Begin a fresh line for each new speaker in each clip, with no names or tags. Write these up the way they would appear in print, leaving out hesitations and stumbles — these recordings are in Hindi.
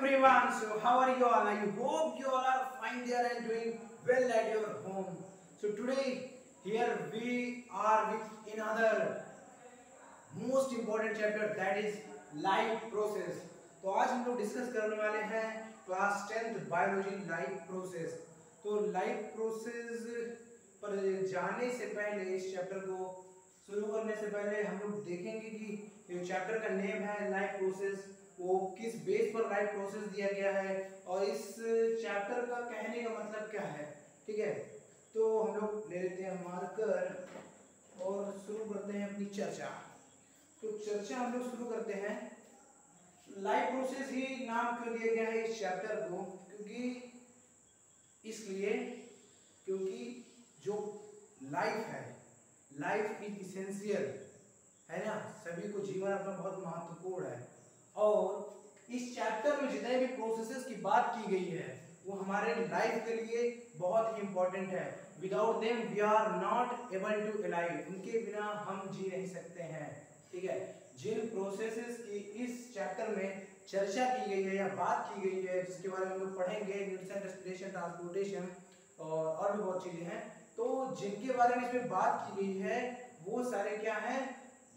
everyone. So how are you all? I hope you all are fine there and doing well at your home. So today here we are with another most important chapter, that is life process. तो आज हम लोग डिस्कस करने वाले हैं class 10th biology life process. तो लाइफ प्रोसेस पर जाने से पहले, इस चैप्टर को शुरू करने से पहले हम लोग देखेंगे कि ये चैप्टर का नेम है लाइफ प्रोसेस, वो किस बेस पर लाइफ प्रोसेस दिया गया है और इस चैप्टर का कहने का मतलब क्या है। ठीक है, तो हम लोग ले लेते हैं मार्कर और शुरू करते हैं अपनी चर्चा। तो चर्चा हम लोग शुरू करते हैं। लाइफ प्रोसेस ही नाम क्यों दिया गया है इस चैप्टर को? क्योंकि जो लाइफ है, लाइफ इज इसेंशियल है ना, सभी को जीवन अपना बहुत महत्वपूर्ण है। और इस चैप्टर में जितने भी प्रोसेसेस की बात की गई है वो हमारे लाइफ के लिए बहुत ही इंपॉर्टेंट है। Without them we are not able to alive, उनके बिना हम जी नहीं सकते हैं। ठीक है, जिन प्रोसेसेस की इस चैप्टर में चर्चा की गई है या बात की गई है, जिसके बारे में हम लोग पढ़ेंगे, न्यूट्रिशन, रेस्पिरेशन, ट्रांसपोर्टेशन और भी बहुत चीजें हैं, तो जिनके बारे में इसमें बात की गई है वो सारे क्या हैं,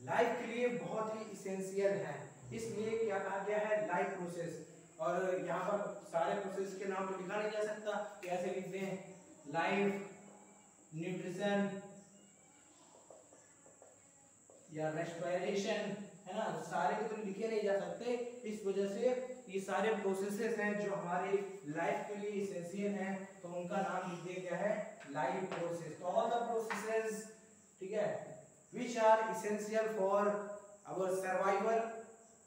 लाइफ के लिए बहुत ही इसेंशियल हैं। इसलिए क्या कहा गया है, लाइफ प्रोसेस। और यहाँ पर सारे प्रोसेस के नाम तो लिखा नहीं जा सकता, कैसे लिखते हैं, लाइफ, न्यूट्रिशन या रेस्पिरेशन, है ना, सारे के तो लिखे नहीं जा सकते। इस वजह से ये सारे प्रोसेसेस हैं जो हमारे लाइफ के लिए इसेंशियल हैं, तो उनका नाम लिख दिया गया है लाइफ प्रोसेस। तो ऑल द प्रोसेसेस, ठीक है, which are essential for our survival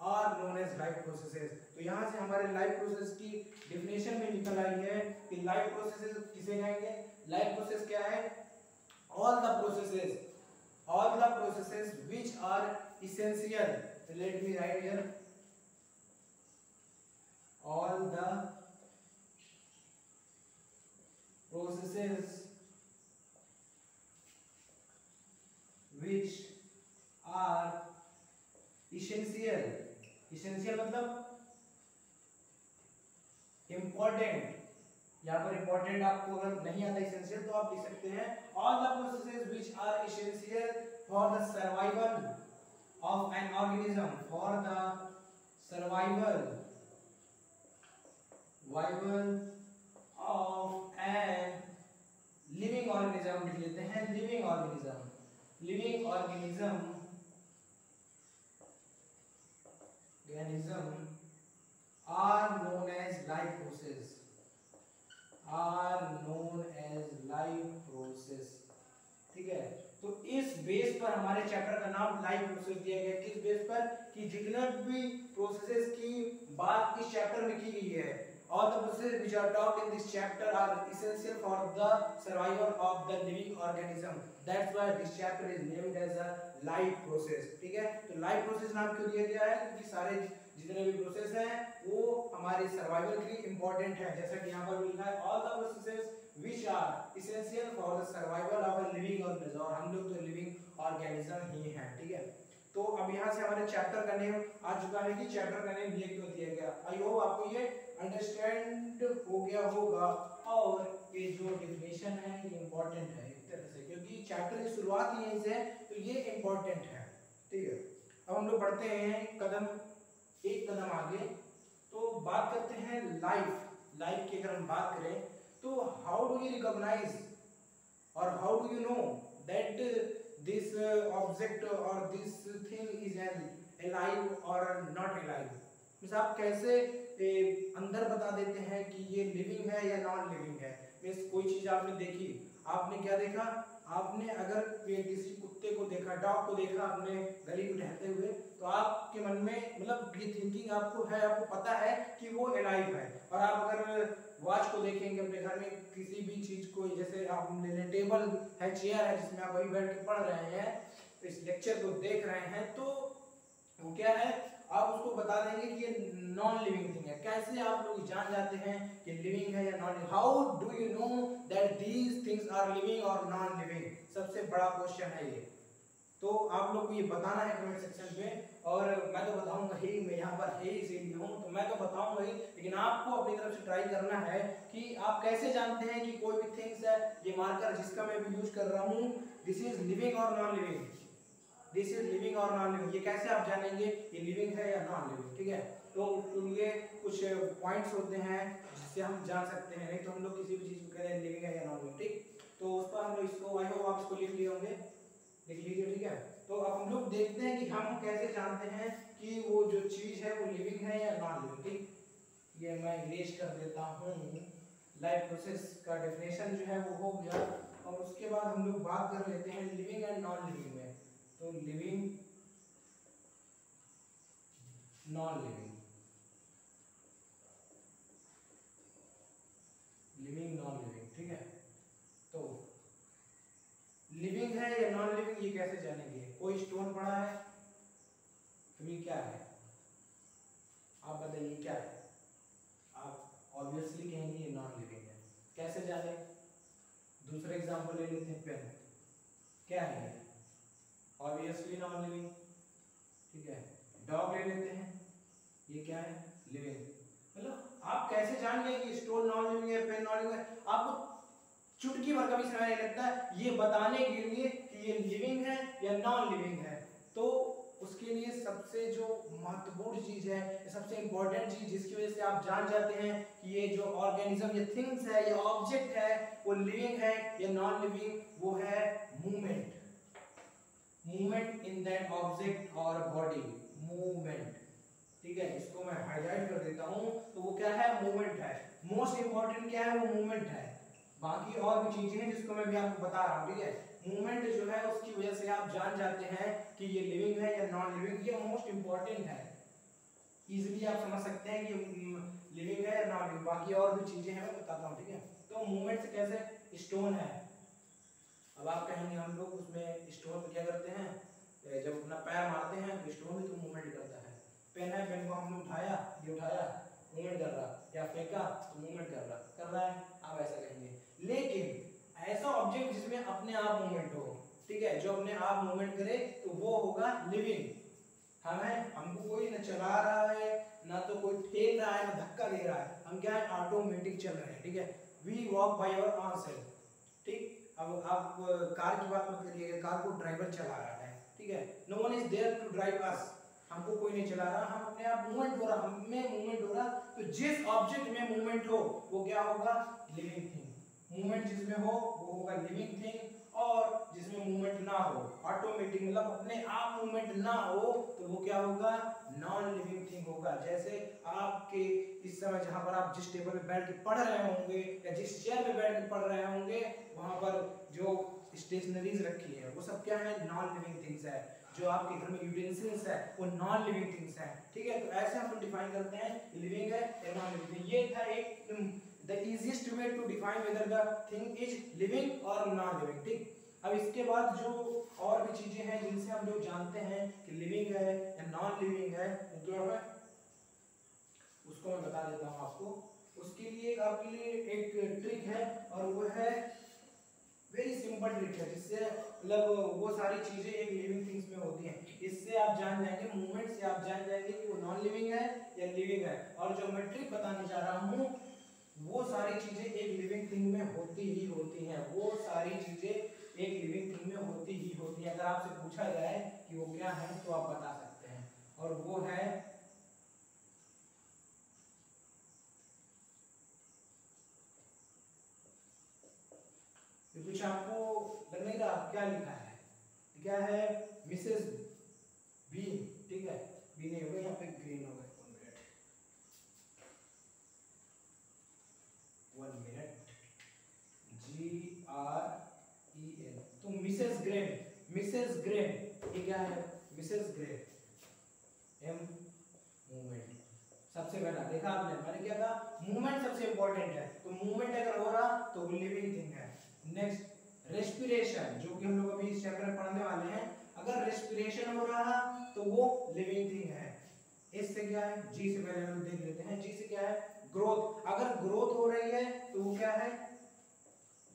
are known as life processes। तो यहाँ से हमारे लाइफ प्रोसेस की डिफिनेशन में निकल आई है कि लाइफ प्रोसेसेस किसे कहेंगे। लाइफ प्रोसेस क्या है, all the processes which are essential, so let me write here, all the processes which are essential मतलब इम्पोर्टेंट। यहाँ पर इम्पोर्टेंट आपको अगर नहीं आता इसेंशियल तो आप लिख सकते हैं all the processes which are essential for the survival of an organism, for the survival of an living organism, लिख लेते हैं living organism are known as life process। ठीक है, तो इस बेस पर हमारे चैप्टर का नाम लाइफ प्रोसेस दिया गया। किस बेस पर? कि जितने भी प्रोसेसेस की बात इस चैप्टर में की गई है, all the processes which are talked in this chapter are essential for the survival of the living organism, that's why this chapter is named as a life process। ठीक है, तो लाइफ प्रोसेस नाम क्यों दिया गया है? क्योंकि सारे जितने भी प्रोसेस हैं वो हमारे सर्वाइवल के लिए इंपॉर्टेंट है। जैसा कि यहाँ पर लिखा है all the processes which are essential for the survival of a living organism, और हम लोग तो लिविंग ऑर्गेनिज्म ही हैं। ठीक है, तो अब यहाँ से हमारे चैप्टर का नेम आ चुका है कि चैप्टर का नेम ये क्यों दिया गया। आई होप आपको ये अंडरस्टैंड हो गया होगा। और ये जो डिफिनेशन है ये इंपॉर्टेंट है एक तरह से, क्योंकि चैप्टर की शुरुआत ही यहीं से है, तो ये इंपॉर्टेंट है। ठीक है, अब हम लोग बढ़ते हैं एक कदम आगे, तो बात करते हैं लाइफ की। अगर हम बात करें तो हाउ डू यू रिकॉग्नाइज और how do you know that this object और this thing is an alive और नॉट अलाइव। मींस आप कैसे अंदर बता देते हैं कि ये लिविंग है या नॉन लिविंग है। मींस कोई चीज आपने देखी, आपने क्या देखा, आपने अगर किसी कुत्ते को देखा, डॉग को देखा आपने गली में टहलते हुए, तो आपके मन में मतलब ये थिंकिंग आपको है, आपको पता है कि वो अलाइव है। और आप अगर वॉच को देखेंगे अपने घर में, किसी भी चीज को, जैसे आप ले लें टेबल है, चेयर है, जिसमें आप वही बैठ के पढ़ रहे हैं, इस लेक्चर को देख रहे हैं, तो वो क्या है, आप उसको बता देंगे कि ये नॉन लिविंग थिंग है। कैसे आप लोग जान जाते हैं कि लिविंग है या non living? How do you know that these things are living और नॉन लिविंग? सबसे बड़ा क्वेश्चन है ये। तो आप लोग को ये बताना है कमेंट सेक्शन में, और मैं तो बताऊंगा ही मैं यहाँ पर है इसीलिए हूँ, तो मैं तो बताऊंगा ही, लेकिन आपको अपनी तरफ से ट्राई करना है कि आप कैसे जानते हैं कि कोई भी थिंग्स है, ये मार्कर जिसका मैं भी यूज कर रहा हूँ, दिस इज लिविंग और non living, this is living और नॉन लिविंग, ये कैसे आप जानेंगे ये लिविंग है या नॉन लिविंग, ठीक है। तो उसके लिए कुछ पॉइंट्स होते हैं जिससे हम जान सकते हैं, नहीं तो हम लोग किसी भी चीज को कह रहे हैं लिविंग है या नॉन लिविंग, ठीक। तो उस पर हम लोग इसको, आई होप आप इसको लिख लिए होंगे, लिख लीजिए, ठीक है। तो अब हम लोग देखते हैं कि हम कैसे जानते हैं कि वो जो चीज है वो लिविंग है या नॉन लिविंग, ठीक। ये मैं इरेज कर देता हूँ। लाइफ प्रोसेस का डेफिनेशन जो है वो हो गया, और उसके बाद हम लोग बात कर लेते हैं लिविंग एंड नॉन लिविंग में। तो living, non living, living non living, ठीक है। तो लिविंग है या नॉन लिविंग ये कैसे जानेंगे? कोई स्टोन पड़ा है, तो ये क्या है, आप बताइए क्या है? आप ऑब्वियसली कहेंगे ये नॉन लिविंग है। कैसे जाने? दूसरा एग्जांपल ले लेते हैं, पेन, क्या है ये? ऑब्वियसली नॉन लिविंग, ठीक है। डॉग ले लेते हैं, ये क्या है? लिविंग। मतलब आप कैसे जान गए कि स्टोन नॉन लिविंग है, पेन नॉन लिविंग है? आपको चुटकी भर का भी समय नहीं लगता है ये बताने के लिए कि ये लिविंग है या नॉन लिविंग है। तो उसके लिए सबसे जो महत्वपूर्ण चीज है, सबसे इंपॉर्टेंट चीज जिसकी वजह से आप जान जाते हैं कि ये जो ऑर्गेनिज्म, ये थिंग्स है, ये ऑब्जेक्ट है, वो लिविंग है या नॉन लिविंग, वो है movement. Movement in that object और बॉडी, मूवमेंट, ठीक है। इसको मैं हाईलाइट कर देता हूं, तो वो क्या है? मूवमेंट है। मोस्ट इंपॉर्टेंट क्या है? वो मूवमेंट है। बाकी और भी चीजें हैं जिसको मैं भी आपको बता रहा हूं, ठीक है। मूवमेंट जो है उसकी वजह से आप जान जाते हैं कि ये लिविंग है या नॉन लिविंग, ये मोस्ट इंपॉर्टेंट है। इजीली आप समझ सकते हैं कि लिविंग है या नॉन लिविंग। बाकी और भी चीजें हैं, मैं बताता हूं, ठीक है। तो मूवमेंट से कैसे? स्टोन है, अब आप कहेंगे हम लोग उसमें स्टोन पे क्या करते हैं, जब अपना पैर मारते हैं तो स्टोन भी तो मूवमेंट करता है। पेन है, पेन को हमने उठाया, ये उठाया, मूवमेंट कर रहा, या फेंका तो मूवमेंट कर रहा है, आप ऐसा कहेंगे। लेकिन ऐसा ऑब्जेक्ट जिसमें अपने आप मूवमेंट हो, ठीक है, जो अपने आप मूवमेंट करे, तो वो होगा लिविंग। हमें, हमको कोई न चला रहा है, ना तो कोई ठेल रहा है, ना धक्का दे रहा है, हम क्या है? ऑटोमेटिक चल रहे हैं, ठीक है। We walk by our own self, ठीक। अब आप कार की बात मत करिएगा, कार को ड्राइवर चला रहा है, ठीक है। No one is there to drive us, हमको कोई नहीं चला रहा, हम अपने आप मूवमेंट हो रहा, हम में मूवमेंट हो रहा। तो जिस ऑब्जेक्ट में मूवमेंट हो वो क्या होगा? Living thing. मूवमेंट जिसमें हो वो होगा लिविंग थिंग, और जिसमें मूवमेंट ना हो, ऑटोमेटिक मतलब अपने आप मूवमेंट ना हो, तो वो क्या होगा? नॉन लिविंग थिंग होगा। जैसे आपके इस समय जहां पर आप जिस टेबल पे बैठ के पढ़ रहे होंगे, या जिस चेयर पे बैठ के पढ़ रहे होंगे, वहां पर जो स्टेशनरीज रखी है वो सब क्या है? नॉन लिविंग थिंग्स है। जो आपके घर में यूटेंसिल्स है वो नॉन लिविंग थिंग्स है, ठीक है। तो ऐसे हम डिफाइन करते हैं लिविंग है या नॉन लिविंग। ये था एक the easiest way to define whether the thing is living और नॉन लिविंग, ठीक। अब इसके बाद जो और भी चीजें हैं जिनसे हम लोग जानते हैं कि लिविंग है या नॉन लिविंग है, वो क्या है उसको मैं बता देता हूं आपको। उसके लिए आपके लिए एक ट्रिक है, और वो है वेरी सिंपल ट्रिक है, जिससे मतलब वो सारी चीजें एक लिविंग थिंग्स में होती हैं। इससे आप जान जाएंगे, मूवमेंट से आप जान जाएंगे कि वो नॉन लिविंग है या लिविंग है। और जो मैं ट्रिक बताने जा रहा हूँ वो सारी चीजें एक लिविंग थिंग में होती ही होती हैं, वो सारी चीजें एक लिविंग थिंग में होती ही होती हैं। अगर आपसे पूछा जाए कि वो क्या है तो आप बता सकते हैं, और वो है कुछ आपको लग नहीं रहा क्या लिखा है? क्या है? मिसेस बी, ठीक है। बी नहीं होगा, यहाँ पे ग्रीन होगा। 1 मिनट, GREN, तो मिसेस ग्रेन, मिसेस ग्रेन, ये क्या है? Mrs grain, M movement. सबसे पहला देखा आपने, मैंने क्या कहा? मूवमेंट सबसे इंपॉर्टेंट है, तो मूवमेंट अगर हो रहा तो वो लिविंग थिंग है। नेक्स्ट रेस्पिरेशन, जो कि हम लोग अभी इस चैप्टर में पढ़ने वाले हैं। अगर रेस्पिरेशन हो रहा तो वो लिविंग थिंग है। इससे क्या है? जी से पहले हम देख लेते हैं। जी से क्या है? ग्रोथ। अगर ग्रोथ हो रही है तो वो क्या है?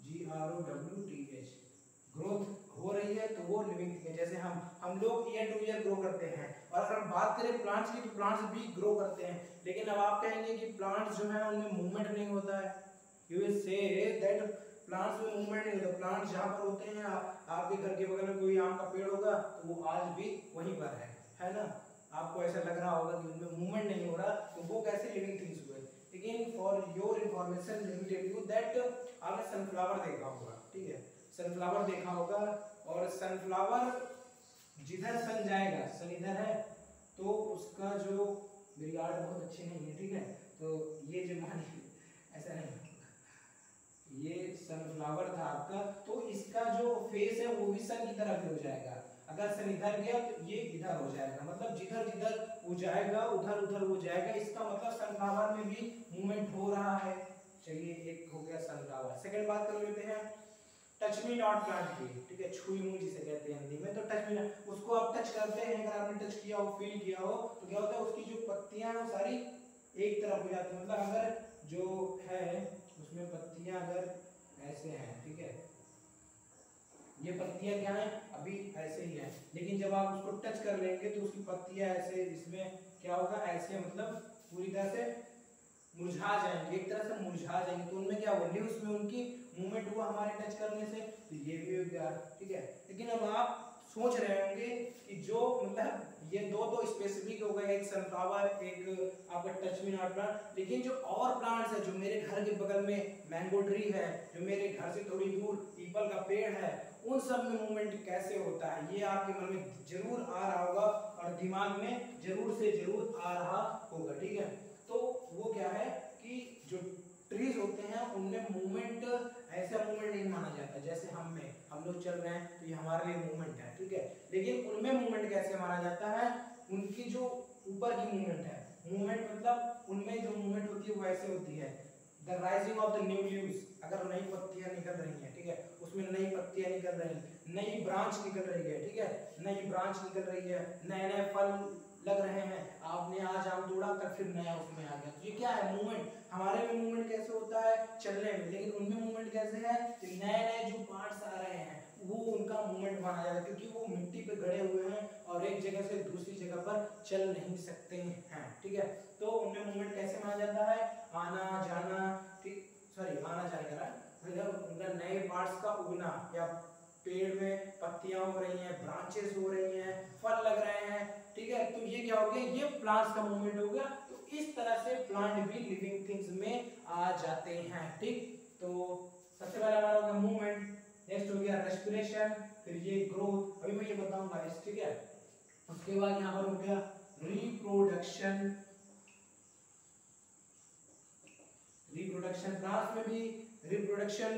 GROWTH, ग्रोथ हो रही है तो वो लिविंग थिंग है। जैसे हम लोग ईयर टू ईयर ग्रो करते हैं, और अगर हम बात करें प्लांट्स की तो प्लांट्स भी ग्रो करते हैं, लेकिन अब आप कहेंगे कि प्लांट्स जो है उनमें मूवमेंट नहीं होता है। You will say that plants में मूवमेंट नहीं होता। प्लांट्स जहाँ पर होते हैं, आपके घर के बगल में कोई आम का पेड़ होगा तो वो आज भी वहीं पर है ना। आपको ऐसा लग रहा होगा कि उनमें मूवमेंट नहीं हो रहा, तो वो कैसे लिविंग थिंग्स हुए। लेकिन for your information let me tell you that आपने सनफ्लावर देखा होगा, ठीक है, सनफ्लावर देखा होगा, और सनफ्लावर जिधर सन जाएगा, सन इधर है तो उसका जो, मेरी आर्ट बहुत अच्छी नहीं है, ठीक है, तो ये जो मानी ऐसा नहीं, ये सनफ्लावर था आपका, तो इसका जो फेस है वो भी सन की तरफ हो जाएगा। अगर सन इधर गया तो ये इधर हो जाएगा, मतलब जिधर जिधर वो जाएगा उधर उधर वो जाएगा। इसका मतलब सनफ्लावर में भी मूवमेंट हो रहा है। चलिए, एक हो गया सनफ्लावर। सेकंड बात कर लेते हैं टच मी नॉट प्लांट की, ठीक है, छुई मुई जिसे कहते हैं हिंदी में। तो टच मी नॉट, उसको आप टच करते हैं, अगर आपने टच किया हो, फील किया हो, तो क्या होता है, उसकी जो पत्तियां वो सारी एक तरफ हो जाती है। मतलब अगर जो है उसमें पत्तियां अगर ऐसे हैं, ठीक है, ये पत्तियां क्या है, अभी ऐसे ही है, लेकिन जब आप उसको टच कर लेंगे तो उसकी पत्तियां ऐसे, इसमें क्या होगा, ऐसे मतलब पूरी तरह से मुरझा जाएंगे, एक तरह से मुरझा जाएंगे। तो उनमें क्या हुआ, लीव्स में उनकी मूवमेंट हुआ हमारे टच करने से, तो ये भी हो गया, ठीक है। लेकिन अब आप सोच रहे होंगे कि जो मतलब ये दो तो स्पेसिफिक हो गए, एक सनफ्लावर, एक आपका टच मी नॉट प्लांट, लेकिन जो और प्लांट्स है, जो मेरे घर के बगल में मैंगो ट्री है, जो मेरे घर से थोड़ी दूर पीपल का पेड़ है, उन सब में मूवमेंट कैसे होता है, ये आपके मन में जरूर आ रहा होगा और दिमाग में जरूर से जरूर आ रहा होगा, ठीक है। तो वो क्या है कि जो ट्रीज होते हैं उनमें मूवमेंट, ऐसा मूवमेंट नहीं माना जाता जैसे हम लोग चल रहे हैं तो ये हमारे लिए मूवमेंट है, ठीक है। लेकिन उनमें मूवमेंट कैसे माना जाता है, उनकी जो ऊपर की मूवमेंट है, मूवमेंट मतलब उनमें जो मूवमेंट होती है वो ऐसे होती है, the rising of the new leaves, अगर नई पत्तियां निकल रही हैं, ठीक है, उसमें नई पत्तियां निकल रही हैं, नई ब्रांच निकल रही है, ठीक है, नई ब्रांच निकल रही है, नए नए फल लग रहे हैं, आपने आज आम तोड़ा तक फिर नया उसमें आ गया, तो ये क्या है, मूवमेंट। हमारे में मूवमेंट कैसे होता है, चलने में, लेकिन उनमें मूवमेंट कैसे है कि नए नए जो पार्ट्स आ रहे हैं वो उनका मूवमेंट माना जाता है, क्योंकि वो मिट्टी पे गड़े हुए हैं और एक जगह से दूसरी जगह पर चल नहीं सकते हैं, ठीक है। तो उनमें मूवमेंट कैसे माना जाता है, आना जाना, ठीक, सॉरी आना जाने का, मतलब उनका नए पार्ट्स का उगना, या पेड़ में पत्तियां हो रही हैं, ब्रांचेस हो रही हैं, फल लग रहे हैं, ठीक है, तो ये क्या हो गया, ये प्लांट्स का मूवमेंट हो गया। तो इस तरह से प्लांट भी लिविंग थिंग्स में आ जाते हैं, ठीक। तो सबसे पहला हमारा हो गया मूवमेंट, नेक्स्ट हो गया रेस्पिरेशन, फिर ये ग्रोथ, अभी मैं ये बताऊंगा इस, ठीक है। उसके बाद यहाँ पर हो गया रिप्रोडक्शन, रिप्रोडक्शन, प्लांट्स में भी रिप्रोडक्शन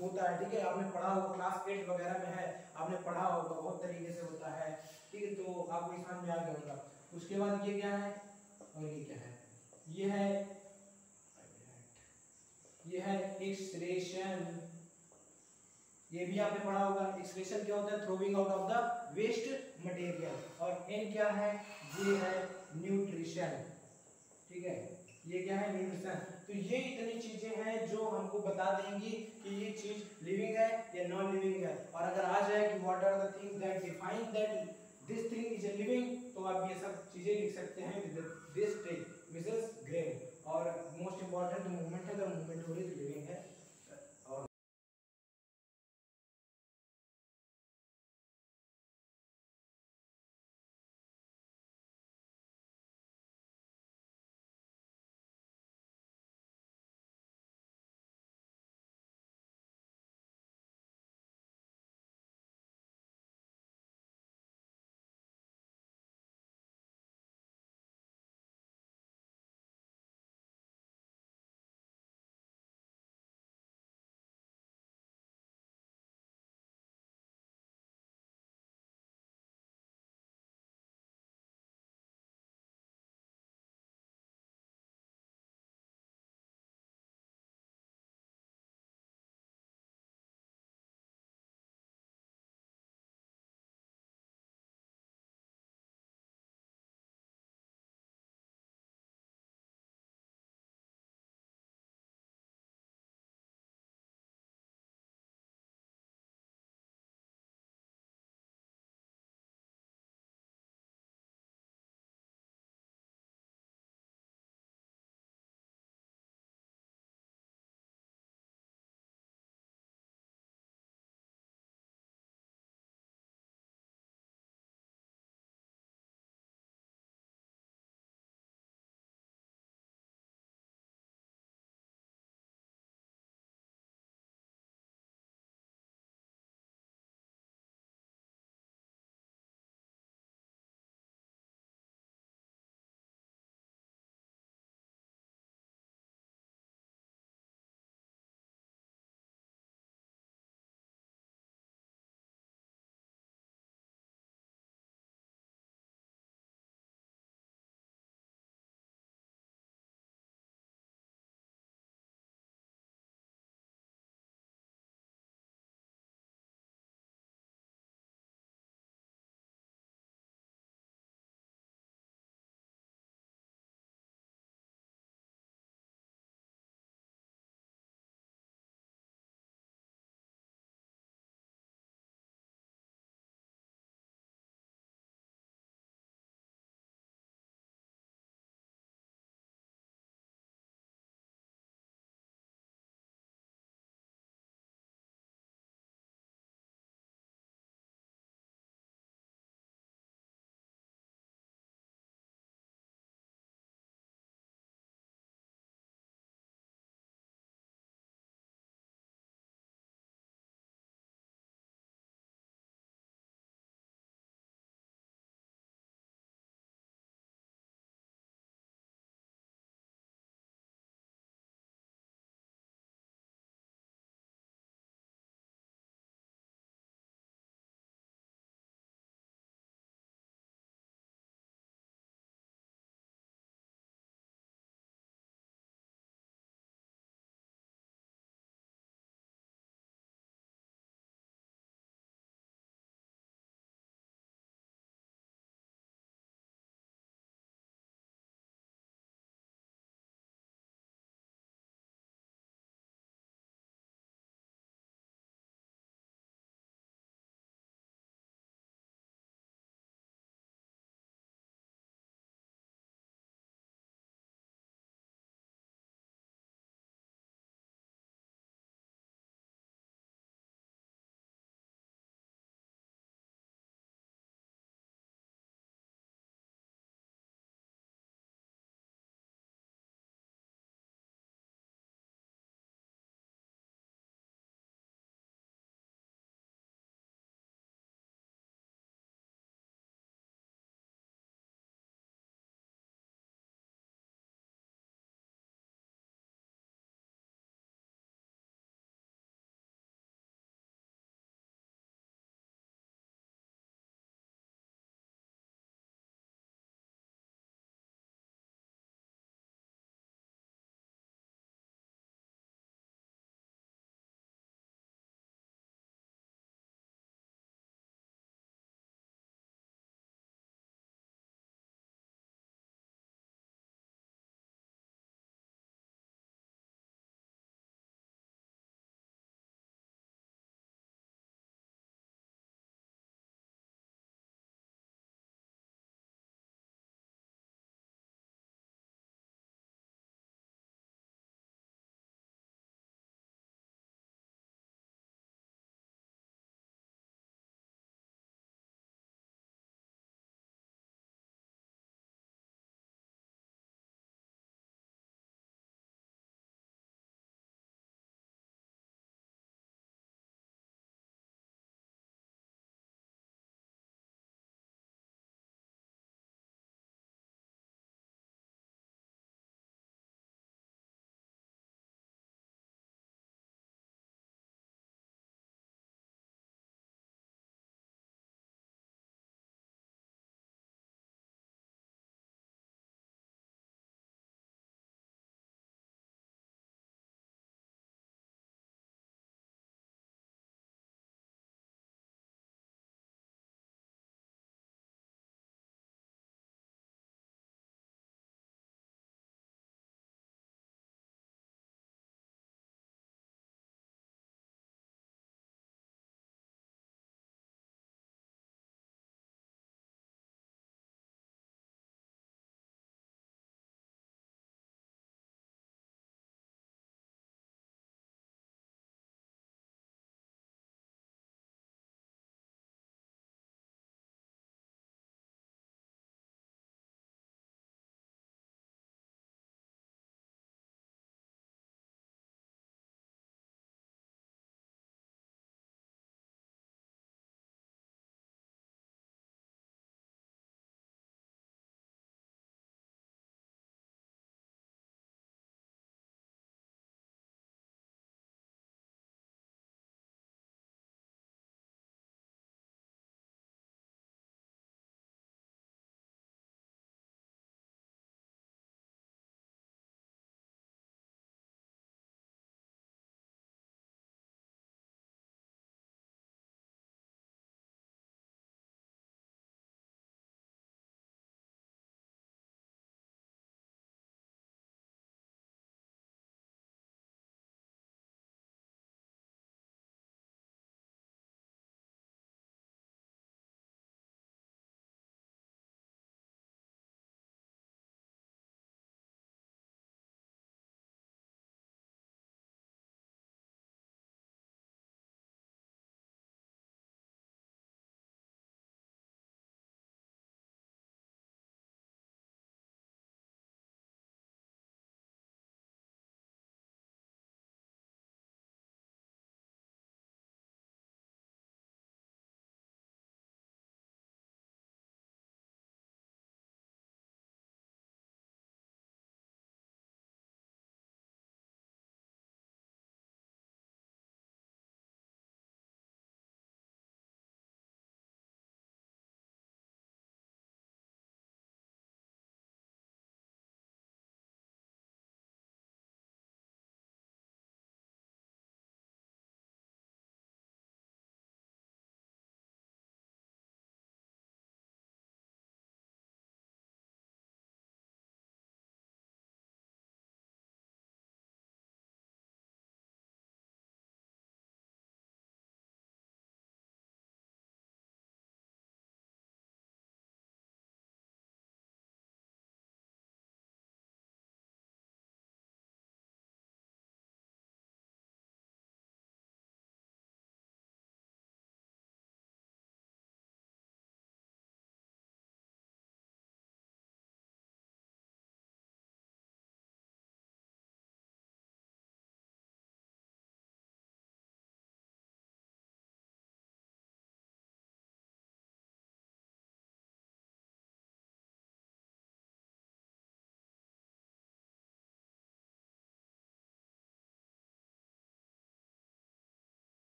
होता है, ठीक है, आपने पढ़ा होगा, क्लास 8 वगैरह में है, आपने पढ़ा होगा, बहुत तरीके से होता है, ठीक है, तो आपको समझ में आ गया होगा। उसके बाद ये क्या है, और ये क्या है, ये है एक्सक्रेशन, ये भी आपने पढ़ा होगा। एक्सक्रेशन क्या होता है, throwing out of the waste material, और एन क्या है, ये है न्यूट्रिशन, ठीक है, ये क्या है, न्यूट्रिशन। तो ये इतनी चीजें हैं जो हमको बता देंगी कि ये चीज लिविंग है या नॉन लिविंग है। और अगर आ जाए कि what are the things that define that this thing is a living, तो आप ये सब चीजें लिख सकते हैं with this trick Mrs Gren. और मोस्ट इंपॉर्टेंट मूवमेंट है, अगर मूवमेंट हो रही है तो लिविंग है।